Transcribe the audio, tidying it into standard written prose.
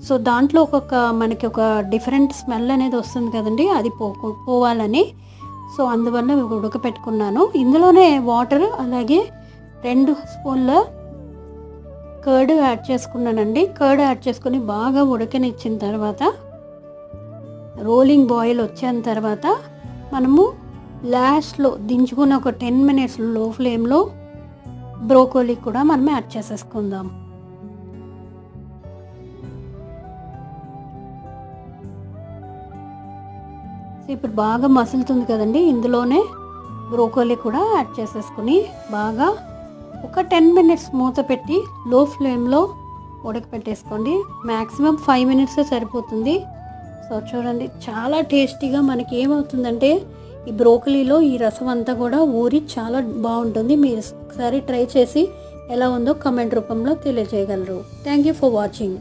So దాంట్లో మనకి ఒక డిఫరెంట్ స్మెల్ అనేది వస్తుంది కదండి, అది పోవాలని. సో అందువల్ల ఉడకపెట్టుకున్నాను. ఇందులోనే వాటర్ అలాగే 2 స్పూన్ల కర్డ్ యాడ్ చేసుకున్నానండి. కర్డ్ యాడ్ చేసుకొని బాగా ఉడకనిచ్చిన తర్వాత, రోలింగ్ బాయిల్ వచ్చిన తర్వాత మనము లాస్ట్లో దించుకున్న ఒక 10 మినిట్స్ లో ఫ్లేమ్లో బ్రోకోలీ కూడా మనం యాడ్ చేసేసుకుందాం. ఇప్పుడు బాగా మసులుతుంది కదండి, ఇందులోనే బ్రోకోలీ కూడా యాడ్ చేసేసుకుని బాగా ఒక 10 మినిట్స్ మూత పెట్టి లో ఫ్లేమ్లో ఉడకపెట్టేసుకోండి. మ్యాక్సిమం 5 మినిట్సే సరిపోతుంది. సో చూడండి, చాలా టేస్టీగా మనకి ఏమవుతుందంటే ఈ బ్రోకలీలో ఈ రసం అంతా కూడా ఊరి చాలా బాగుంటుంది. మీరు ఒకసారి ట్రై చేసి ఎలా ఉందో కమెంట్ రూపంలో తెలియజేయగలరు. Thank you for watching.